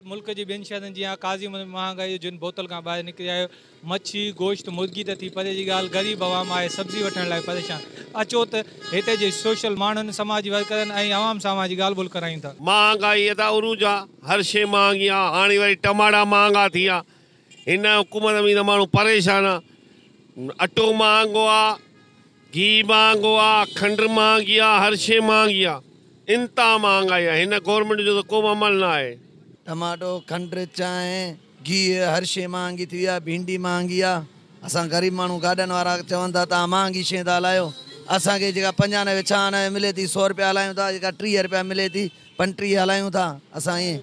मुल्क जी ॿियनि शहरनि जी काज़ी महांगाई जिन बोतल खां ॿाहिरि निकिरी आयो मच्छी गोश्त मुर्गी त थी परे जी ॻाल्हि ग़रीब आवाम आहे सब्ज़ी वठण लाइ परेशान अचो त हिते जे सोशल माण्हुनि समाजी वर्करनि ऐं आवाम सां जी ॻाल्हि ॿोल करायूं था। महांगाई त उरूज आहे, हर शइ महांगी आहे। हाणे वरी टमाटा महांगा थी विया। हिन हुकूमत में त माण्हू परेशान आहे। अटो महांगो आहे, घी महांगो आहे, खंडु महांगी आहे, हर शइ महांगी आहे। इंतिहा महांगाई आहे। हिन गवर्नमेंट जो त को अमल न आहे। टमाटो खंडु चांहि घी हर शइ महांगी थी आहे। भिंडी महांगी आहे। असां ग़रीब माण्हू गाॾनि वारा चवनि था तव्हां महांगी शइ था हलायो। असांखे जेका 95 96 मिले थी 100 रुपया हलायूं था, जेका 30 रुपया मिले थी 35 हलायूं था। असां ईअं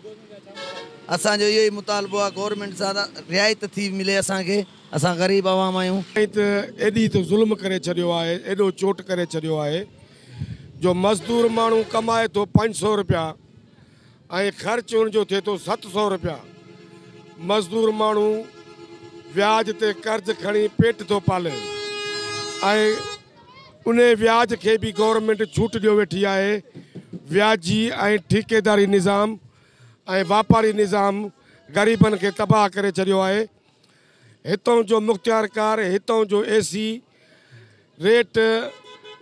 असांजो इहो ई मुतालबो आहे गवर्नमेंट सां रियायत थी मिले असांखे। असां ग़रीब आवाम आहियूं। एॾी त ज़ुल्म करे छॾियो आहे, एॾो चोट करे छॾियो आहे जो मज़दूर माण्हू कमाए थो 500 रुपया ऐं ख़र्च हुनजो थिए थो 700 रुपया। मज़दूर माण्हू व्याज ते कर्ज़ खणी पेट थो पाले ऐं उन व्याज खे बि गवर्नमेंट छूट ॾियो वेठी आहे। व्याजी ऐं ठेकेदारी निज़ाम ऐं वापारी निज़ाम ग़रीबनि खे तबाह करे छॾियो आहे। हितों जो मुख़्तियारकार, हितों जो AC रेट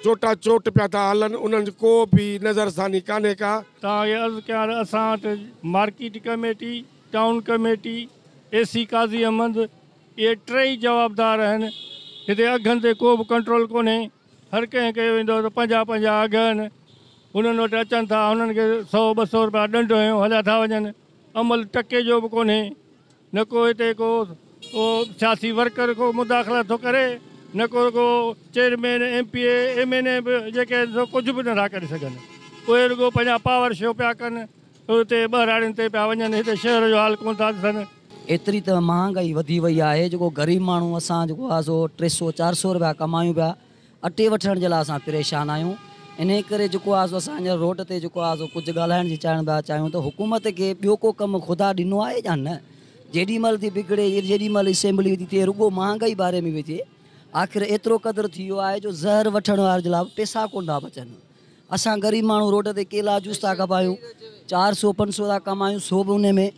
चोटा चोट पिया था हलनि, उन्हनि को बि नज़रसानी कान्हे का। तव्हांखे अर्ज़ु कयां असां वटि market committee, town committee, AC काज़ी अहमद इहे टेई जवाबदार आहिनि। हिते अघनि ते को बि कंट्रोल कोन्हे। हर कंहिं कयो वेंदो त 50 अघ आहिनि। उन्हनि वटि अचनि था, उन्हनि खे 100-200 रुपया ॾंड हुयूं हलिया था वञनि। अमल टके जो बि कोन्हे। न को हिते को सियासी वर्कर को मुदाख़ला थो करे, न को चेयरमैन MPA MNA बि जेके कुझु बि नथा करे सघनि। उहे रुॻो पंहिंजा पावर शो पिया कनि, हुते ॿाहिराड़ियुनि ते पिया वञनि। हिते शहर जो हाल कोन था ॾिसनि। एतिरी त महांगाई वधी वई आहे जेको ग़रीब माण्हू असां जेको आहे सो 300-400 रुपया कमायूं पिया। अटे वठण जे लाइ असां परेशान आहियूं। इन करे जेको आहे सो असांजा रोड ते जेको आहे सो कुझु ॻाल्हाइण जी चाहियूं त हुकूमत खे ॿियो को कमु ख़ुदा ॾिनो आहे या न। जेॾीमहिल थी बिगड़े, जेॾीमहिल असेंबली थी थिए, रुॻो महांगाई बारे में बि थिए। आख़िर एतिरो क़दुरु थी वियो आहे जो ज़हर वठण वारे जे लाइ पैसा कोन था बचनि। असां ग़रीब माण्हू रोड ते केला जूस था कमायूं, 400-500 था कमायूं, 100 बि उन में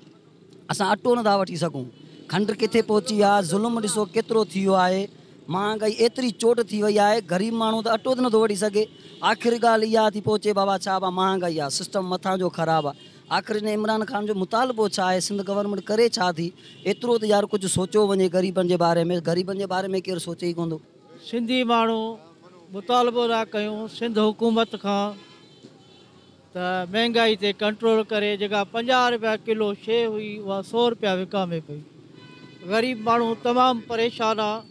असां अटो नथा वठी सघूं। खंडु किथे पहुची आहे, ज़ुल्म ॾिसो केतिरो थी वियो आहे। महांगाई एतिरी चोट थी वई आहे, ग़रीब माण्हू त अटो त नथो वठी सघे। आख़िर ॻाल्हि इहा थी पहुचे बाबा छा महांगाई आहे, सिस्टम मथां जो ख़राबु आहे। आख़िर इन इमरान ख़ान जो मुतालबो छा आहे, सिंध गवर्नमेंट करे छा थी? एतिरो त यार कुझु सोचो वञे ग़रीबनि जे बारे में। ग़रीबनि जे बारे में केरु सोचे ई कोन थो। सिंधी माण्हू मुतालबो था कयूं सिंध हुकूमत खां त महांगाई ते कंट्रोल करे। जेका 50 रुपया किलो शइ हुई उहा 100 रुपया विकामे पई। ग़रीब माण्हू तमामु परेशान आहे।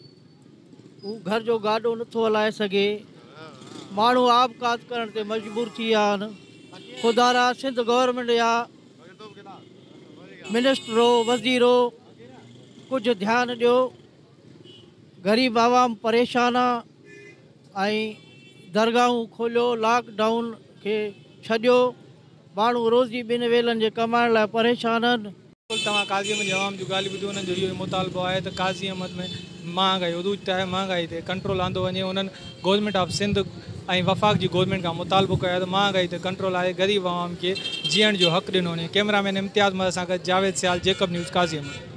हू घर जो गाॾो नथो हलाए सघे। माण्हू आबकात करण ते मजबूर थी विया आहिनि। खुदारा सिंध गवर्नमेंट या मिनिस्टरो वज़ीरो कुझु ध्यानु ॾियो। ग़रीब आवाम परेशान आहे ऐं दरगाहूं खोलियो, लॉकडाउन खे छॾियो। माण्हू रोज़ी ॿिनि वेलनि जे कमाइण लाइ परेशान आहिनि। तव्हां काज़ी अहमद आवाम जूं ॻाल्हियूं ॿुधियूं। उन्हनि जो इहो मुतालबो आहे त काज़ी अहमद में महांगाई उरूज ते आहे, महांगाई ते कंट्रोल आंदो वञे। उन्हनि गवर्नमेंट ऑफ सिंध ऐं वफ़ाक़ जी गवर्नमेंट खां मुतालबो कयो आहे त महांगाई ते कंट्रोल आहे, ग़रीब आवाम खे जीअण जो हक़ ॾिनो वञे। कैमरामैन इम्तियाज़ अहमद सां गॾु जावेद सियाल, जेकब न्यूज़, काज़ी अहमद।